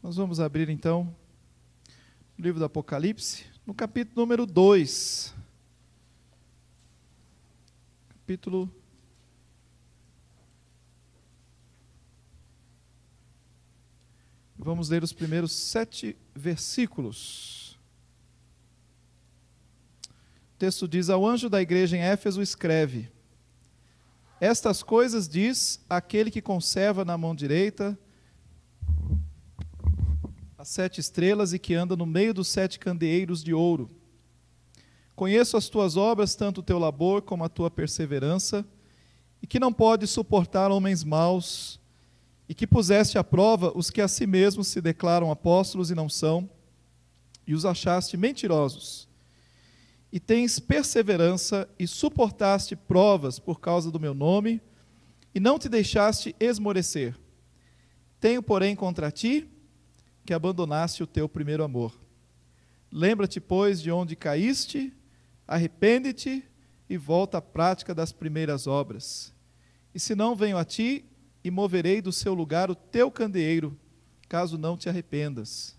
Nós vamos abrir então o livro do Apocalipse, no capítulo número 2. Vamos ler os primeiros 7 versículos. O texto diz: ao anjo da igreja em Éfeso escreve: estas coisas diz aquele que conserva na mão direita as 7 estrelas e que anda no meio dos 7 candeeiros de ouro. Conheço as tuas obras, tanto o teu labor como a tua perseverança, e que não podes suportar homens maus, e que puseste à prova os que a si mesmos se declaram apóstolos e não são, e os achaste mentirosos. E tens perseverança e suportaste provas por causa do meu nome, e não te deixaste esmorecer. Tenho, porém, contra ti que abandonaste o teu primeiro amor. Lembra-te, pois, de onde caíste, arrepende-te e volta à prática das primeiras obras. E se não, venho a ti e moverei do seu lugar o teu candeeiro, caso não te arrependas.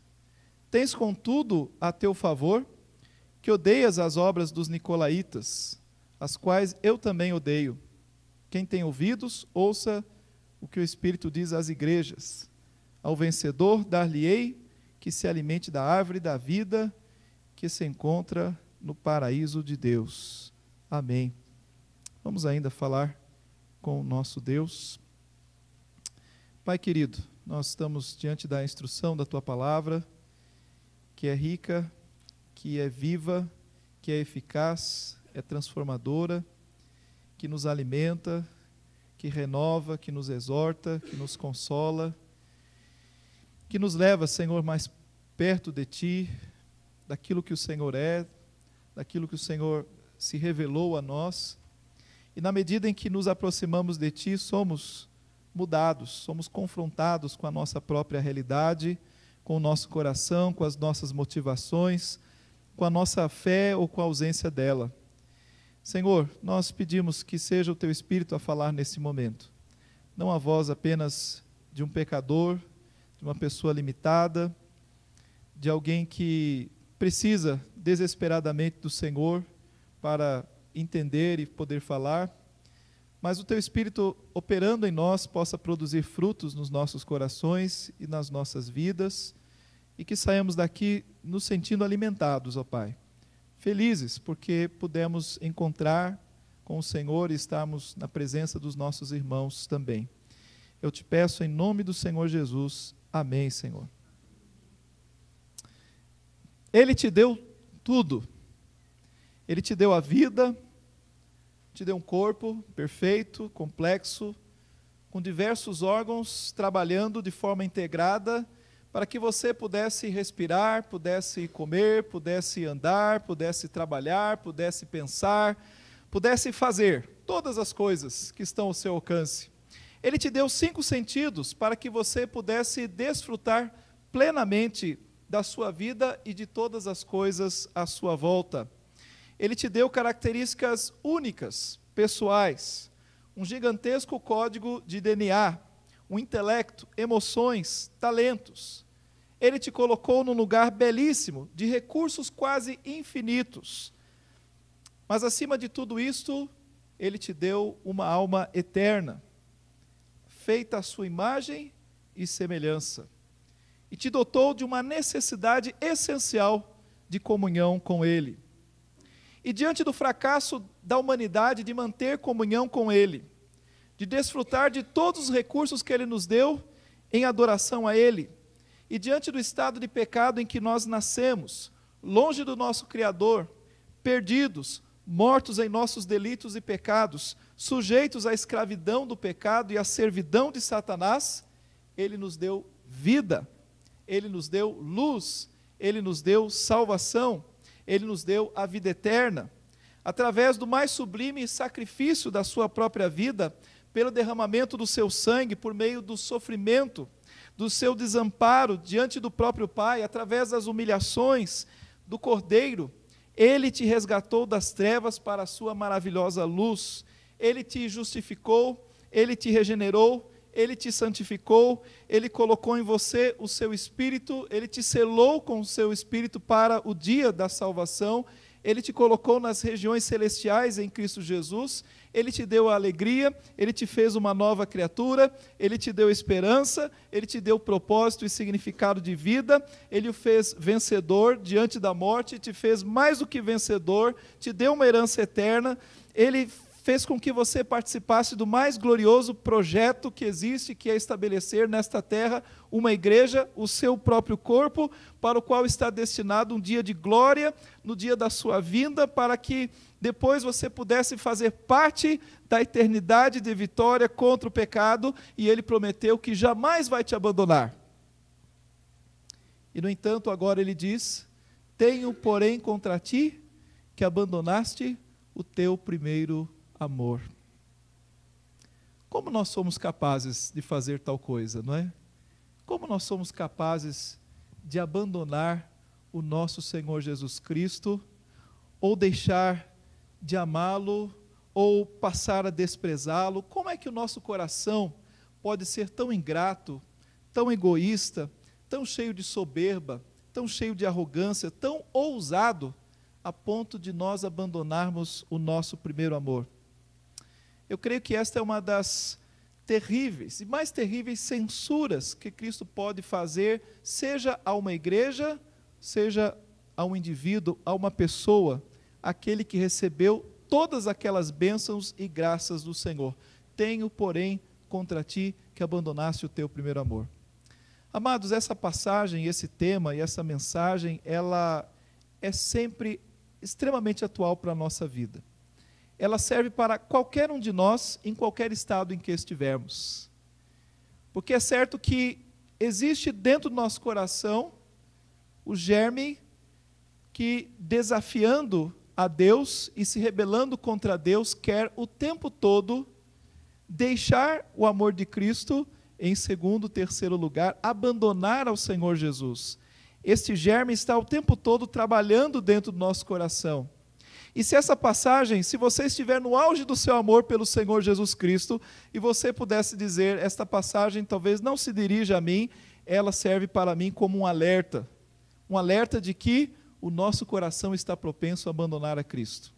Tens, contudo, a teu favor, que odeias as obras dos nicolaítas, as quais eu também odeio. Quem tem ouvidos, ouça o que o Espírito diz às igrejas. Ao vencedor dar-lhe-ei que se alimente da árvore da vida, que se encontra no paraíso de Deus. Amém. Vamos ainda falar com o nosso Deus. Pai querido, nós estamos diante da instrução da Tua palavra, que é rica, que é viva, que é eficaz, é transformadora, que nos alimenta, que renova, que nos exorta, que nos consola, que nos leva, Senhor, mais perto de Ti, daquilo que o Senhor é, daquilo que o Senhor se revelou a nós, e na medida em que nos aproximamos de Ti, somos mudados, somos confrontados com a nossa própria realidade, com o nosso coração, com as nossas motivações, com a nossa fé ou com a ausência dela. Senhor, nós pedimos que seja o Teu Espírito a falar nesse momento, não a voz apenas de um pecador, de uma pessoa limitada, de alguém que precisa desesperadamente do Senhor para entender e poder falar, mas o Teu Espírito operando em nós possa produzir frutos nos nossos corações e nas nossas vidas, e que saiamos daqui nos sentindo alimentados, ó Pai, felizes porque pudemos encontrar com o Senhor e estarmos na presença dos nossos irmãos também. Eu te peço em nome do Senhor Jesus. Amém, Senhor. Ele te deu tudo. Ele te deu a vida, te deu um corpo perfeito, complexo, com diversos órgãos trabalhando de forma integrada, para que você pudesse respirar, pudesse comer, pudesse andar, pudesse trabalhar, pudesse pensar, pudesse fazer todas as coisas que estão ao seu alcance. Ele te deu 5 sentidos para que você pudesse desfrutar plenamente da sua vida e de todas as coisas à sua volta. Ele te deu características únicas, pessoais, um gigantesco código de DNA, um intelecto, emoções, talentos. Ele te colocou num lugar belíssimo, de recursos quase infinitos. Mas acima de tudo isto, Ele te deu uma alma eterna, feita à sua imagem e semelhança, e te dotou de uma necessidade essencial de comunhão com Ele. E diante do fracasso da humanidade de manter comunhão com Ele, de desfrutar de todos os recursos que Ele nos deu em adoração a Ele, e diante do estado de pecado em que nós nascemos, longe do nosso Criador, perdidos, mortos em nossos delitos e pecados, sujeitos à escravidão do pecado e à servidão de Satanás, Ele nos deu vida, Ele nos deu luz, Ele nos deu salvação, Ele nos deu a vida eterna, através do mais sublime sacrifício da sua própria vida, pelo derramamento do seu sangue, por meio do sofrimento, do seu desamparo diante do próprio Pai, através das humilhações do Cordeiro. Ele te resgatou das trevas para a sua maravilhosa luz, Ele te justificou, Ele te regenerou, Ele te santificou, Ele colocou em você o seu Espírito, Ele te selou com o seu Espírito para o dia da salvação, Ele te colocou nas regiões celestiais em Cristo Jesus, Ele te deu a alegria, Ele te fez uma nova criatura, Ele te deu esperança, Ele te deu propósito e significado de vida, Ele o fez vencedor diante da morte, te fez mais do que vencedor, te deu uma herança eterna, Ele fez com que você participasse do mais glorioso projeto que existe, que é estabelecer nesta terra uma igreja, o seu próprio corpo, para o qual está destinado um dia de glória, no dia da sua vinda, para que depois você pudesse fazer parte da eternidade de vitória contra o pecado, e Ele prometeu que jamais vai te abandonar. E, no entanto, agora Ele diz: tenho, porém, contra ti que abandonaste o teu primeiro amor. Como nós somos capazes de fazer tal coisa, não é? Como nós somos capazes de abandonar o nosso Senhor Jesus Cristo, ou deixar de amá-lo, ou passar a desprezá-lo? Como é que o nosso coração pode ser tão ingrato, tão egoísta, tão cheio de soberba, tão cheio de arrogância, tão ousado, a ponto de nós abandonarmos o nosso primeiro amor? Eu creio que esta é uma das terríveis e mais terríveis censuras que Cristo pode fazer, seja a uma igreja, seja a um indivíduo, a uma pessoa, aquele que recebeu todas aquelas bênçãos e graças do Senhor. Tenho, porém, contra ti que abandonaste o teu primeiro amor. Amados, essa passagem, esse tema e essa mensagem, ela é sempre extremamente atual para a nossa vida. Ela serve para qualquer um de nós, em qualquer estado em que estivermos. Porque é certo que existe dentro do nosso coração o germe que, desafiando a Deus e se rebelando contra Deus, quer o tempo todo deixar o amor de Cristo em segundo, terceiro lugar, abandonar ao Senhor Jesus. Este germe está o tempo todo trabalhando dentro do nosso coração. E se essa passagem, se você estiver no auge do seu amor pelo Senhor Jesus Cristo, e você pudesse dizer: esta passagem talvez não se dirija a mim, ela serve para mim como um alerta de que o nosso coração está propenso a abandonar a Cristo.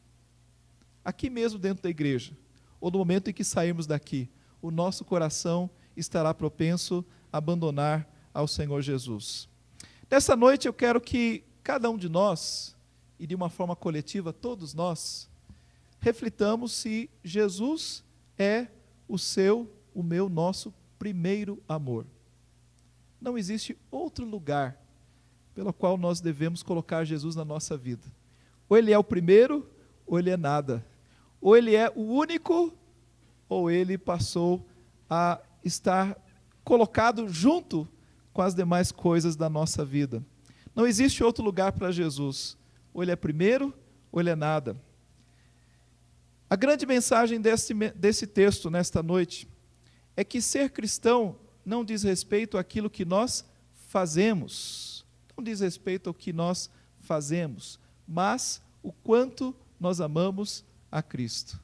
Aqui mesmo dentro da igreja, ou no momento em que sairmos daqui, o nosso coração estará propenso a abandonar ao Senhor Jesus. Nessa noite eu quero que cada um de nós, e de uma forma coletiva, todos nós, reflitamos se Jesus é o meu, nosso primeiro amor. Não existe outro lugar pelo qual nós devemos colocar Jesus na nossa vida. Ou Ele é o primeiro, ou Ele é nada. Ou Ele é o único, ou Ele passou a estar colocado junto com as demais coisas da nossa vida. Não existe outro lugar para Jesus. Ou Ele é primeiro, ou Ele é nada. A grande mensagem desse texto nesta noite é que ser cristão não diz respeito àquilo que nós fazemos, não diz respeito ao que nós fazemos, mas o quanto nós amamos a Cristo.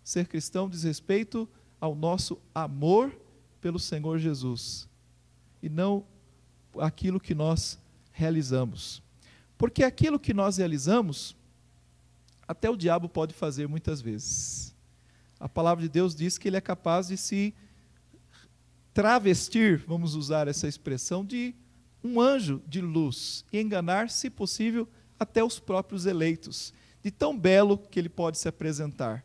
Ser cristão diz respeito ao nosso amor pelo Senhor Jesus, e não aquilo que nós realizamos. Porque aquilo que nós realizamos, até o diabo pode fazer muitas vezes. A palavra de Deus diz que ele é capaz de se travestir, vamos usar essa expressão, de um anjo de luz e enganar, se possível, até os próprios eleitos, de tão belo que ele pode se apresentar.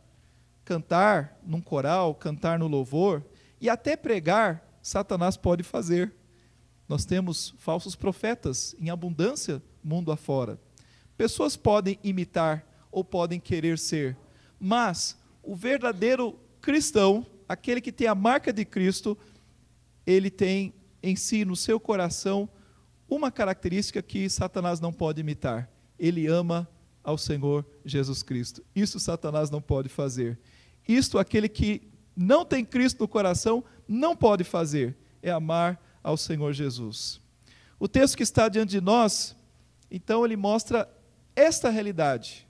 Cantar num coral, cantar no louvor e até pregar, Satanás pode fazer. Nós temos falsos profetas em abundância mundo afora. Pessoas podem imitar ou podem querer ser, mas o verdadeiro cristão, aquele que tem a marca de Cristo, ele tem em si, no seu coração, uma característica que Satanás não pode imitar: ele ama ao Senhor Jesus Cristo. Isso Satanás não pode fazer. Isto aquele que não tem Cristo no coração não pode fazer, é amar ao Senhor Jesus. O texto que está diante de nós, então, ele mostra esta realidade.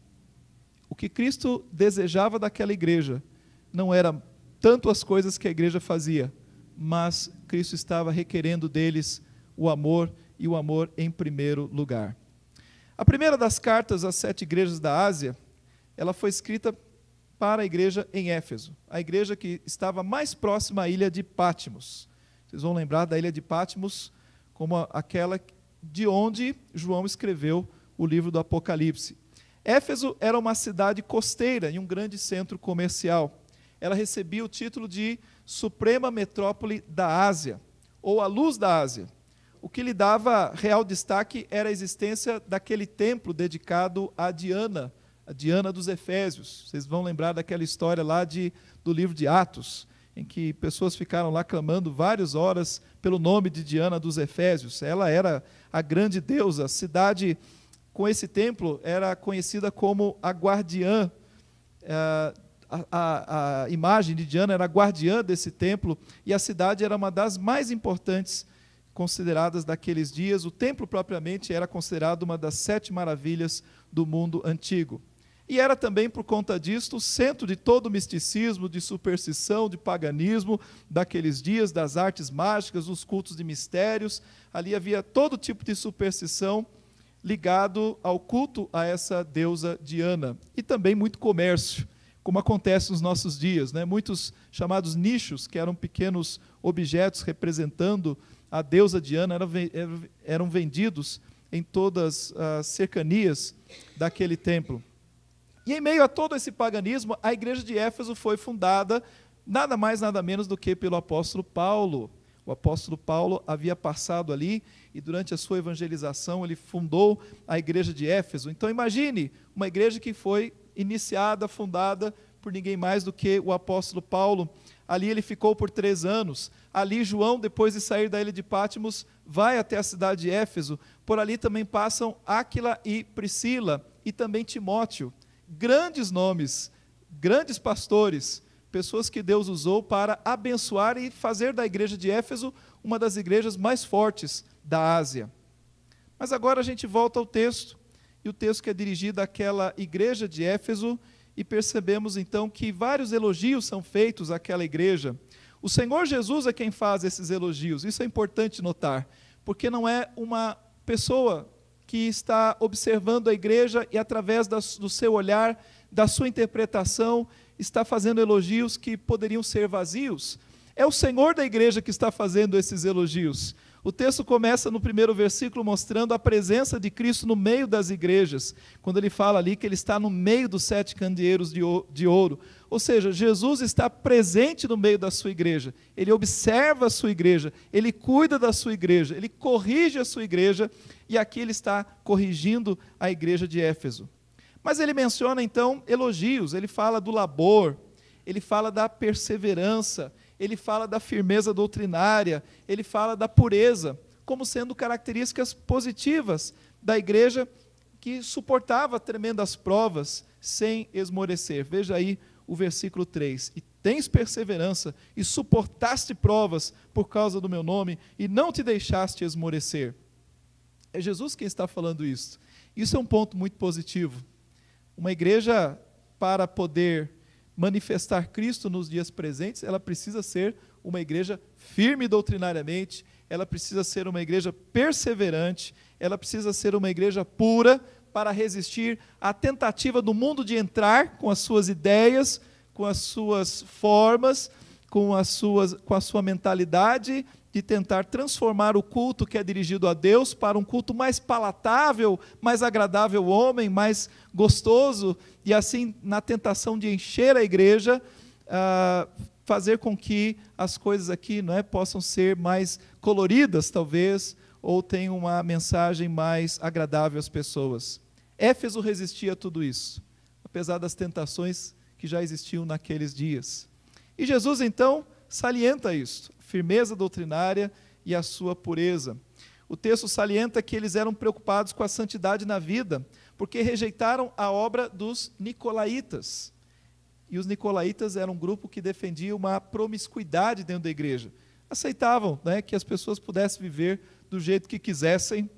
O que Cristo desejava daquela igreja não era tanto as coisas que a igreja fazia, mas Cristo estava requerendo deles o amor, e o amor em primeiro lugar. A primeira das cartas às 7 igrejas da Ásia, ela foi escrita para a igreja em Éfeso, a igreja que estava mais próxima à ilha de Patmos. Vocês vão lembrar da ilha de Patmos como aquela de onde João escreveu o livro do Apocalipse. Éfeso era uma cidade costeira e um grande centro comercial. Ela recebia o título de Suprema Metrópole da Ásia, ou a Luz da Ásia. O que lhe dava real destaque era a existência daquele templo dedicado a Diana dos Efésios. Vocês vão lembrar daquela história lá do livro de Atos, em que pessoas ficaram lá clamando várias horas pelo nome de Diana dos Efésios. Ela era a grande deusa. A cidade com esse templo era conhecida como a guardiã. A imagem de Diana era a guardiã desse templo, e a cidade era uma das mais importantes consideradas daqueles dias. O templo propriamente era considerado uma das 7 maravilhas do mundo antigo. E era também, por conta disto, o centro de todo o misticismo, de superstição, de paganismo daqueles dias, das artes mágicas, dos cultos de mistérios. Ali havia todo tipo de superstição ligado ao culto a essa deusa Diana. E também muito comércio, como acontece nos nossos dias, né? Muitos chamados nichos, que eram pequenos objetos representando a deusa Diana, eram vendidos em todas as cercanias daquele templo. E em meio a todo esse paganismo, a igreja de Éfeso foi fundada nada mais, nada menos do que pelo apóstolo Paulo. O apóstolo Paulo havia passado ali e durante a sua evangelização ele fundou a igreja de Éfeso. Então imagine uma igreja que foi iniciada, fundada por ninguém mais do que o apóstolo Paulo. Ali ele ficou por 3 anos. Ali João, depois de sair da ilha de Patmos, vai até a cidade de Éfeso. Por ali também passam Áquila e Priscila, e também Timóteo. Grandes nomes, grandes pastores, pessoas que Deus usou para abençoar e fazer da igreja de Éfeso uma das igrejas mais fortes da Ásia. Mas agora a gente volta ao texto, e o texto que é dirigido àquela igreja de Éfeso, e percebemos então que vários elogios são feitos àquela igreja. O Senhor Jesus é quem faz esses elogios, isso é importante notar, porque não é uma pessoa que está observando a igreja e através do seu olhar, da sua interpretação, está fazendo elogios que poderiam ser vazios. É o Senhor da igreja que está fazendo esses elogios. O texto começa no primeiro versículo mostrando a presença de Cristo no meio das igrejas, quando ele fala ali que ele está no meio dos 7 candeeiros de ouro. Ou seja, Jesus está presente no meio da sua igreja, ele observa a sua igreja, ele cuida da sua igreja, ele corrige a sua igreja, e aqui ele está corrigindo a igreja de Éfeso. Mas ele menciona então elogios, ele fala do labor, ele fala da perseverança, ele fala da firmeza doutrinária, ele fala da pureza, como sendo características positivas da igreja que suportava tremendas provas sem esmorecer. Veja aí o versículo 3. E tens perseverança, e suportaste provas por causa do meu nome, e não te deixaste esmorecer. É Jesus quem está falando isso. Isso é um ponto muito positivo. Uma igreja, para poder manifestar Cristo nos dias presentes, ela precisa ser uma igreja firme doutrinariamente, ela precisa ser uma igreja perseverante, ela precisa ser uma igreja pura para resistir à tentativa do mundo de entrar com as suas ideias, com as suas formas, com a sua mentalidade, de tentar transformar o culto que é dirigido a Deus para um culto mais palatável, mais agradável ao homem, mais gostoso, e assim, na tentação de encher a igreja, fazer com que as coisas aqui possam ser mais coloridas, talvez, ou tenham uma mensagem mais agradável às pessoas. Éfeso resistia a tudo isso, apesar das tentações que já existiam naqueles dias. E Jesus, então, salienta isso, firmeza doutrinária e a sua pureza. O texto salienta que eles eram preocupados com a santidade na vida, porque rejeitaram a obra dos nicolaítas. E os nicolaítas eram um grupo que defendia uma promiscuidade dentro da igreja. Aceitavam que as pessoas pudessem viver do jeito que quisessem,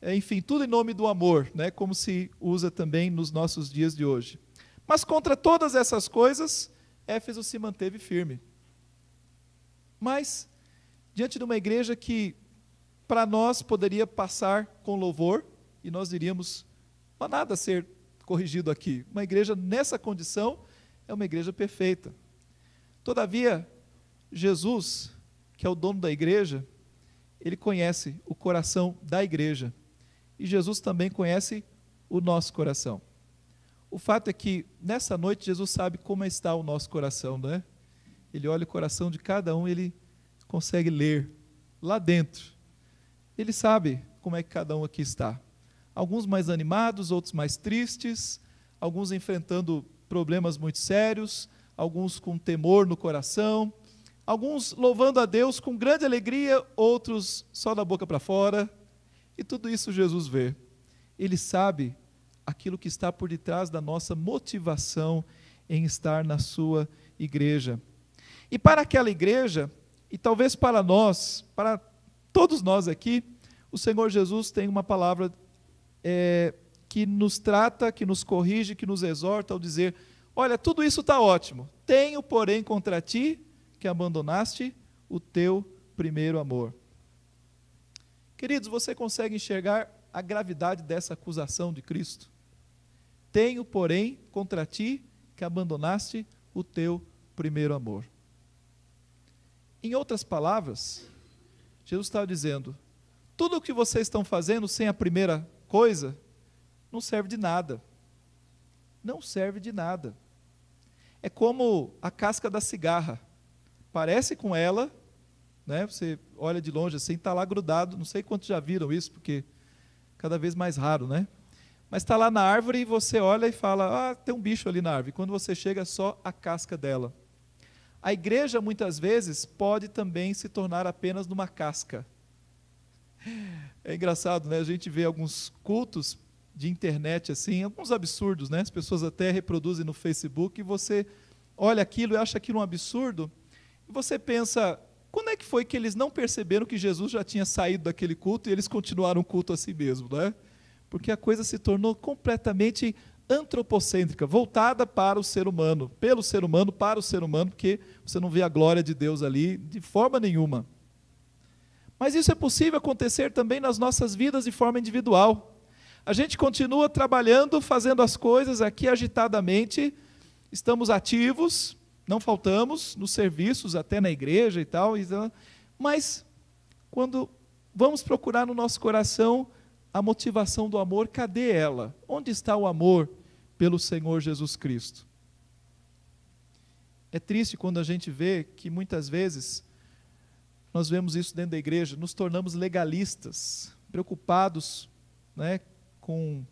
enfim, tudo em nome do amor, como se usa também nos nossos dias de hoje. Mas contra todas essas coisas, Éfeso se manteve firme. Mas diante de uma igreja que, para nós, poderia passar com louvor, e nós diríamos, não há nada a ser corrigido aqui. Uma igreja nessa condição é uma igreja perfeita. Todavia, Jesus, que é o dono da igreja, ele conhece o coração da igreja. E Jesus também conhece o nosso coração. O fato é que, nessa noite, Jesus sabe como está o nosso coração, não é? Ele olha o coração de cada um, ele consegue ler lá dentro. Ele sabe como é que cada um aqui está. Alguns mais animados, outros mais tristes, alguns enfrentando problemas muito sérios, alguns com temor no coração, alguns louvando a Deus com grande alegria, outros só da boca para fora. E tudo isso Jesus vê. Ele sabe aquilo que está por detrás da nossa motivação em estar na sua igreja. E para aquela igreja, e talvez para nós, para todos nós aqui, o Senhor Jesus tem uma palavra que nos trata, que nos corrige, que nos exorta ao dizer: olha, tudo isso está ótimo, tenho, porém, contra ti que abandonaste o teu primeiro amor. Queridos, você consegue enxergar a gravidade dessa acusação de Cristo? Tenho, porém, contra ti que abandonaste o teu primeiro amor. Em outras palavras, Jesus está dizendo: tudo o que vocês estão fazendo sem a primeira coisa não serve de nada. Não serve de nada. É como a casca da cigarra. Parece com ela, né? Você olha de longe assim, está lá grudado. Não sei quantos já viram isso, porque cada vez mais raro, né? Mas está lá na árvore e você olha e fala: ah, tem um bicho ali na árvore. Quando você chega, é só a casca dela. A igreja, muitas vezes, pode também se tornar apenas numa casca. É engraçado, né? A gente vê alguns cultos de internet, assim, alguns absurdos, né? As pessoas até reproduzem no Facebook, e você olha aquilo e acha aquilo um absurdo, e você pensa: quando é que foi que eles não perceberam que Jesus já tinha saído daquele culto e eles continuaram o culto assim mesmo, né? Porque a coisa se tornou completamente antropocêntrica, voltada para o ser humano, pelo ser humano, para o ser humano, porque você não vê a glória de Deus ali de forma nenhuma. Mas isso é possível acontecer também nas nossas vidas de forma individual. A gente continua trabalhando, fazendo as coisas aqui agitadamente, estamos ativos, não faltamos nos serviços, até na igreja e tal, mas quando vamos procurar no nosso coração a motivação do amor, cadê ela? Onde está o amor pelo Senhor Jesus Cristo? É triste quando a gente vê que muitas vezes, nós vemos isso dentro da igreja, nos tornamos legalistas, preocupados, né,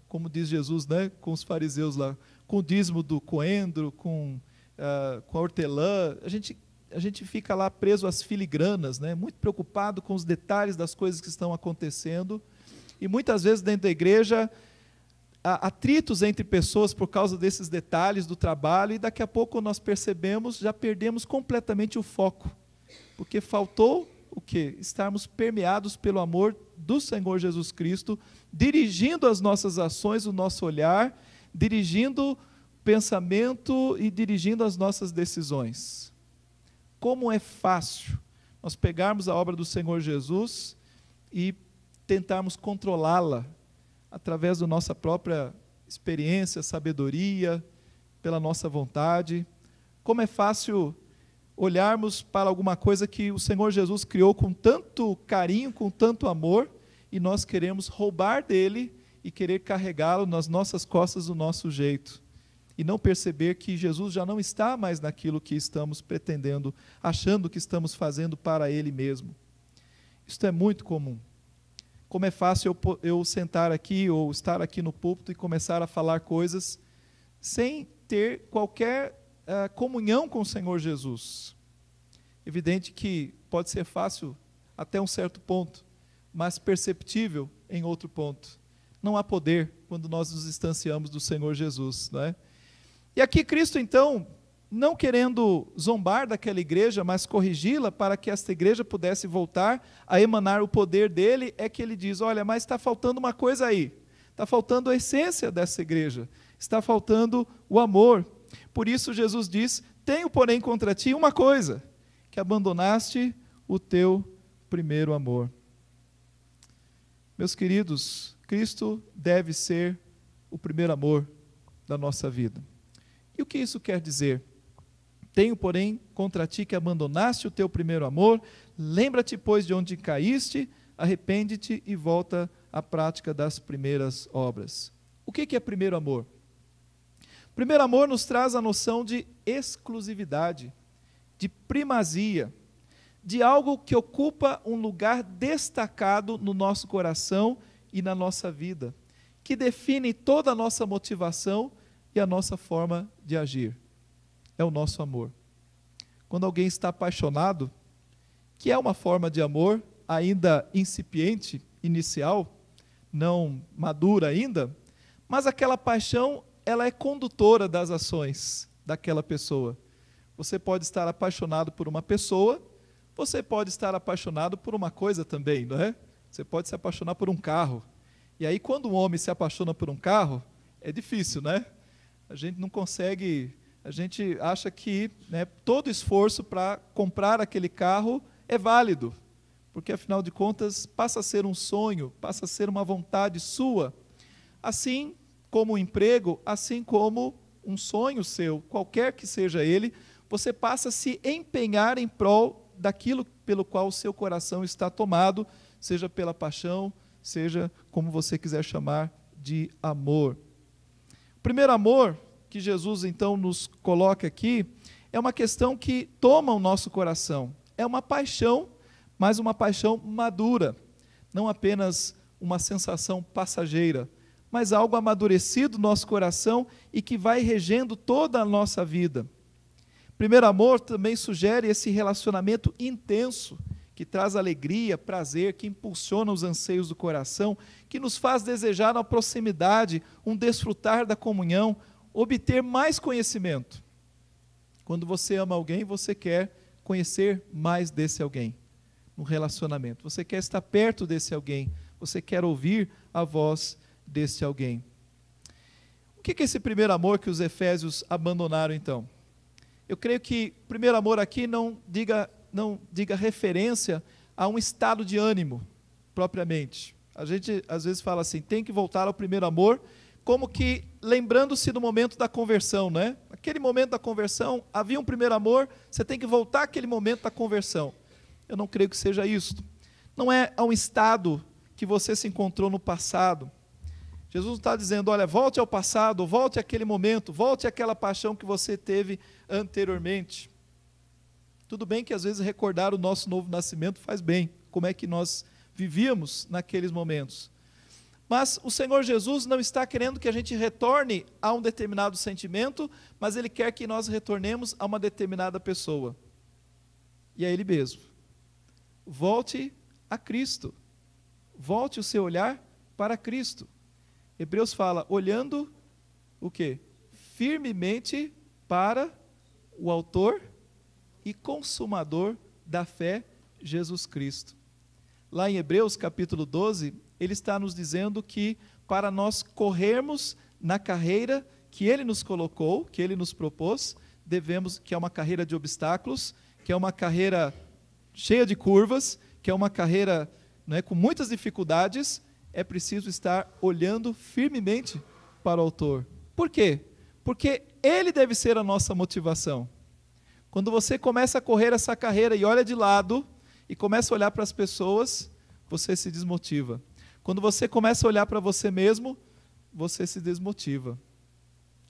como diz Jesus, né, com os fariseus lá, com o dízimo do coentro, com a hortelã. A gente fica lá preso às filigranas, né, muito preocupado com os detalhes das coisas que estão acontecendo. E muitas vezes dentro da igreja, há atritos entre pessoas por causa desses detalhes do trabalho, e daqui a pouco nós percebemos, já perdemos completamente o foco. Porque faltou o quê? Estarmos permeados pelo amor do Senhor Jesus Cristo, dirigindo as nossas ações, o nosso olhar, dirigindo o pensamento e dirigindo as nossas decisões. Como é fácil nós pegarmos a obra do Senhor Jesus e tentarmos controlá-la através da nossa própria experiência, sabedoria, pela nossa vontade. Como é fácil olharmos para alguma coisa que o Senhor Jesus criou com tanto carinho, com tanto amor, e nós queremos roubar dele e querer carregá-lo nas nossas costas do nosso jeito. E não perceber que Jesus já não está mais naquilo que estamos pretendendo, achando que estamos fazendo para ele mesmo. Isto é muito comum. Como é fácil eu sentar aqui ou estar aqui no púlpito e começar a falar coisas sem ter qualquer comunhão com o Senhor Jesus. Evidente que pode ser fácil até um certo ponto, mas perceptível em outro ponto. Não há poder quando nós nos distanciamos do Senhor Jesus, não é? E aqui Cristo, então, não querendo zombar daquela igreja, mas corrigi-la para que esta igreja pudesse voltar a emanar o poder dele, é que ele diz: olha, mas está faltando uma coisa aí, está faltando a essência dessa igreja, está faltando o amor. Por isso Jesus diz: tenho, porém, contra ti uma coisa, que abandonaste o teu primeiro amor. Meus queridos, Cristo deve ser o primeiro amor da nossa vida. E o que isso quer dizer? Tenho, porém, contra ti que abandonaste o teu primeiro amor, lembra-te, pois, de onde caíste, arrepende-te e volta à prática das primeiras obras. O que é primeiro amor? Primeiro amor nos traz a noção de exclusividade, de primazia, de algo que ocupa um lugar destacado no nosso coração e na nossa vida, que define toda a nossa motivação e a nossa forma de agir. É o nosso amor. Quando alguém está apaixonado, que é uma forma de amor ainda incipiente, inicial, não madura ainda, mas aquela paixão, ela é condutora das ações daquela pessoa. Você pode estar apaixonado por uma pessoa, você pode estar apaixonado por uma coisa também, não é? Você pode se apaixonar por um carro. E aí, quando um homem se apaixona por um carro, é difícil, né? A gente não consegue, a gente acha que, né, todo esforço para comprar aquele carro é válido, porque afinal de contas passa a ser um sonho, passa a ser uma vontade sua, assim como o emprego, assim como um sonho seu, qualquer que seja ele, você passa a se empenhar em prol daquilo pelo qual o seu coração está tomado, seja pela paixão, seja como você quiser chamar de amor. O primeiro amor que Jesus então nos coloca aqui é uma questão que toma o nosso coração. É uma paixão, mas uma paixão madura, não apenas uma sensação passageira, mas algo amadurecido no nosso coração e que vai regendo toda a nossa vida. Primeiro amor também sugere esse relacionamento intenso, que traz alegria, prazer, que impulsiona os anseios do coração, que nos faz desejar uma proximidade, um desfrutar da comunhão, obter mais conhecimento. Quando você ama alguém, você quer conhecer mais desse alguém, no relacionamento. Você quer estar perto desse alguém, você quer ouvir a voz desse alguém. O que é esse primeiro amor que os efésios abandonaram então? Eu creio que primeiro amor aqui não diga referência a um estado de ânimo, propriamente. A gente às vezes fala assim, tem que voltar ao primeiro amor, como que lembrando-se do momento da conversão, né? Aquele momento da conversão, havia um primeiro amor, você tem que voltar àquele momento da conversão. Eu não creio que seja isso. Não é a um estado que você se encontrou no passado. Jesus não está dizendo, olha, volte ao passado, volte àquele momento, volte àquela paixão que você teve anteriormente. Tudo bem que às vezes recordar o nosso novo nascimento faz bem, como é que nós vivíamos naqueles momentos. Mas o Senhor Jesus não está querendo que a gente retorne a um determinado sentimento, mas Ele quer que nós retornemos a uma determinada pessoa. E a Ele mesmo. Volte a Cristo. Volte o seu olhar para Cristo. Hebreus fala, olhando o quê? Firmemente para o autor e consumador da fé, Jesus Cristo. Lá em Hebreus capítulo 12, ele está nos dizendo que para nós corrermos na carreira que ele nos colocou, que ele nos propôs, devemos, que é uma carreira de obstáculos, que é uma carreira cheia de curvas, que é uma carreira, né, com muitas dificuldades, é preciso estar olhando firmemente para o autor. Por quê? Porque ele deve ser a nossa motivação. Quando você começa a correr essa carreira e olha de lado, e começa a olhar para as pessoas, você se desmotiva. Quando você começa a olhar para você mesmo, você se desmotiva.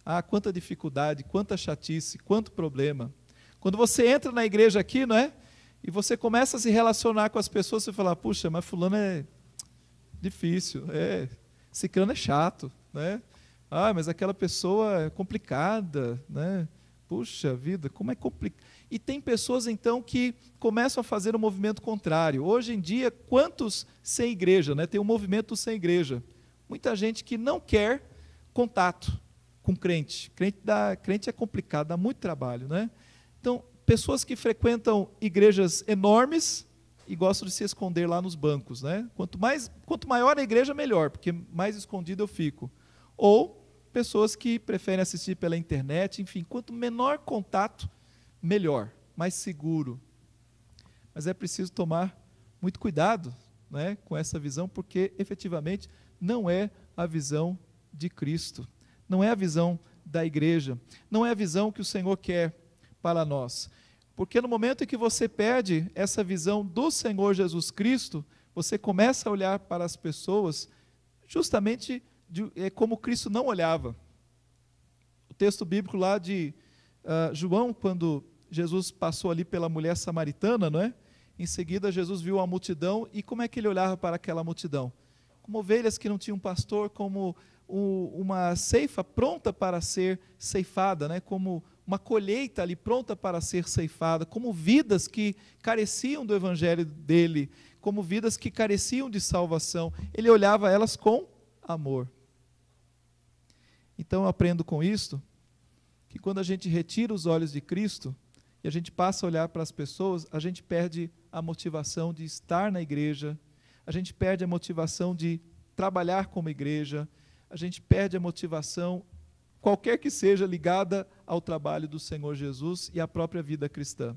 Ah, quanta dificuldade, quanta chatice, quanto problema. Quando você entra na igreja aqui, não é? E você começa a se relacionar com as pessoas, você fala, puxa, mas fulano é difícil, ciclano é chato, né? Ah, mas aquela pessoa é complicada, né? Puxa vida, como é complicado. E tem pessoas então que começam a fazer um movimento contrário. Hoje em dia, quantos sem igreja, né? Tem um movimento sem igreja. Muita gente que não quer contato com crente. Crente é complicado, dá muito trabalho, né? Então, pessoas que frequentam igrejas enormes e gostam de se esconder lá nos bancos, né? Quanto maior a igreja, melhor, porque mais escondido eu fico. Ou pessoas que preferem assistir pela internet, enfim, quanto menor contato, melhor, mais seguro. Mas é preciso tomar Muito cuidado, né, com essa visão, porque efetivamente não é a visão de Cristo, não é a visão da igreja, não é a visão que o Senhor quer para nós. Porque no momento em que você perde essa visão do Senhor Jesus Cristo, você começa a olhar para as pessoas justamente como Cristo não olhava. O texto bíblico lá de João, quando Jesus passou ali pela mulher samaritana, não é? Em seguida, Jesus viu a multidão, e como é que ele olhava para aquela multidão? Como ovelhas que não tinham pastor, como uma ceifa pronta para ser ceifada, né? Como uma colheita ali pronta para ser ceifada, como vidas que careciam do evangelho dele, como vidas que careciam de salvação. Ele olhava elas com amor. Então eu aprendo com isto, que quando a gente retira os olhos de Cristo, e a gente passa a olhar para as pessoas, a gente perde a motivação de estar na igreja, a gente perde a motivação de trabalhar como igreja, a gente perde a motivação, qualquer que seja, ligada ao trabalho do Senhor Jesus e à própria vida cristã.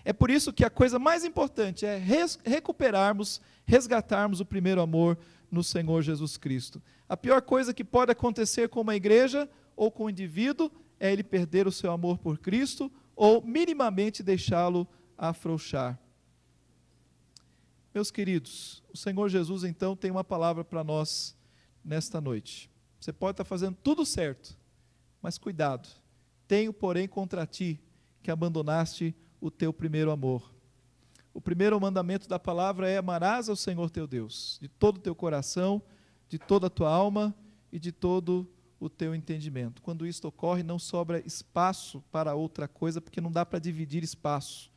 É por isso que a coisa mais importante é recuperarmos, resgatarmos o primeiro amor no Senhor Jesus Cristo. A pior coisa que pode acontecer com uma igreja ou com um indivíduo é ele perder o seu amor por Cristo ou minimamente deixá-lo afrouxar. Meus queridos, o Senhor Jesus então tem uma palavra para nós nesta noite. Você pode estar fazendo tudo certo, mas cuidado, tenho porém contra ti que abandonaste o teu primeiro amor. O primeiro mandamento da palavra é: amarás ao Senhor teu Deus, de todo o teu coração, de toda a tua alma e de todo o teu entendimento. Quando isto ocorre, não sobra espaço para outra coisa, porque não dá para dividir espaço.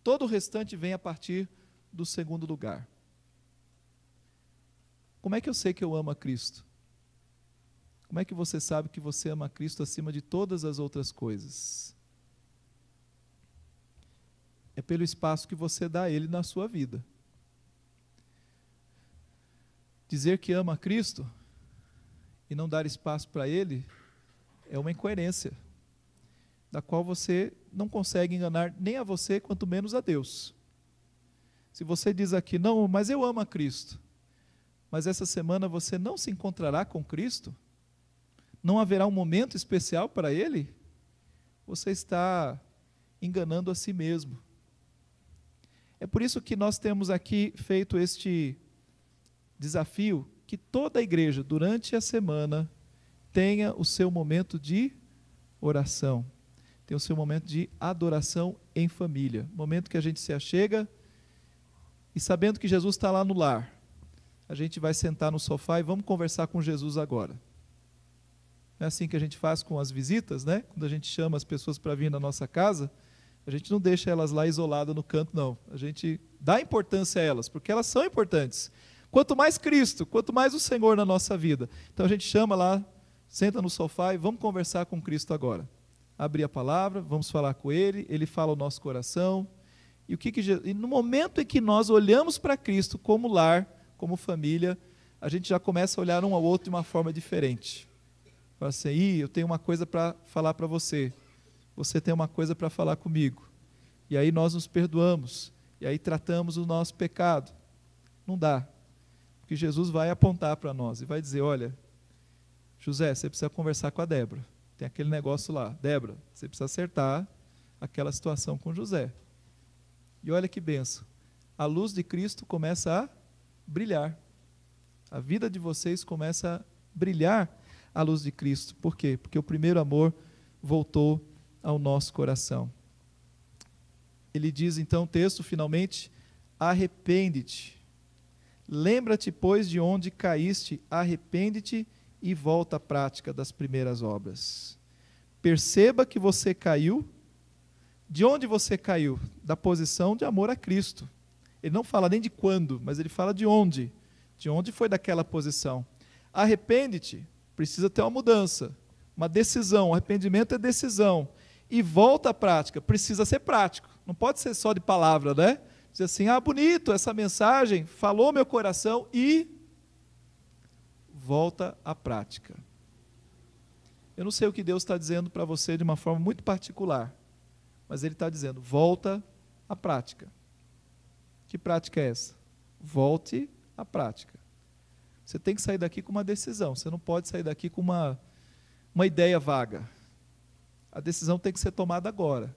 Todo o restante vem a partir do segundo lugar. Como é que eu sei que eu amo a Cristo? Como é que você sabe que você ama a Cristo acima de todas as outras coisas? É pelo espaço que você dá a Ele na sua vida. Dizer que ama a Cristo e não dar espaço para Ele é uma incoerência, da qual você não consegue enganar nem a você, quanto menos a Deus. Se você diz aqui: não, mas eu amo a Cristo, mas essa semana você não se encontrará com Cristo, não haverá um momento especial para Ele, você está enganando a si mesmo. É por isso que nós temos aqui feito este desafio, que toda a igreja, durante a semana, tenha o seu momento de oração, tenha o seu momento de adoração em família, momento que a gente se achega, e sabendo que Jesus está lá no lar, a gente vai sentar no sofá e vamos conversar com Jesus agora. Não é assim que a gente faz com as visitas, né? Quando a gente chama as pessoas para vir na nossa casa, a gente não deixa elas lá isoladas no canto, não. A gente dá importância a elas, porque elas são importantes. Quanto mais Cristo, quanto mais o Senhor na nossa vida. Então a gente chama lá, senta no sofá e vamos conversar com Cristo agora. Abrir a palavra, vamos falar com Ele, Ele fala o nosso coração. E no momento em que nós olhamos para Cristo como lar, como família, a gente já começa a olhar um ao outro de uma forma diferente. Fala assim: eu tenho uma coisa para falar para você, você tem uma coisa para falar comigo. E aí nós nos perdoamos, e aí tratamos o nosso pecado. Não dá, porque Jesus vai apontar para nós e vai dizer: olha, José, você precisa conversar com a Débora, tem aquele negócio lá, Débora, você precisa acertar aquela situação com José. E olha que bênção, a luz de Cristo começa a brilhar, a vida de vocês começa a brilhar à luz de Cristo. Por quê? Porque o primeiro amor voltou ao nosso coração. Ele diz então o texto, finalmente: arrepende-te, lembra-te, pois, de onde caíste, arrepende-te e volta à prática das primeiras obras. Perceba que você caiu. De onde você caiu? Da posição de amor a Cristo. Ele não fala nem de quando, mas ele fala de onde. De onde foi daquela posição. Arrepende-te, precisa ter uma mudança, uma decisão. Arrependimento é decisão. E volta à prática, precisa ser prático. Não pode ser só de palavra, né? Dizer assim: bonito, essa mensagem falou meu coração, e volta à prática. Eu não sei o que Deus está dizendo para você de uma forma muito particular, mas Ele está dizendo: volta à prática. Que prática é essa? Volte à prática. Você tem que sair daqui com uma decisão, você não pode sair daqui com uma ideia vaga. A decisão tem que ser tomada agora.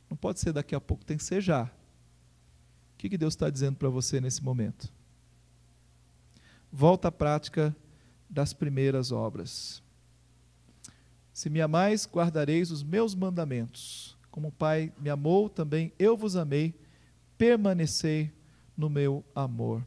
Não pode ser daqui a pouco, tem que ser já. O que Deus está dizendo para você nesse momento? Volta à prática das primeiras obras. Se me amais, guardareis os meus mandamentos. Como o Pai me amou, também eu vos amei. Permanecei no meu amor.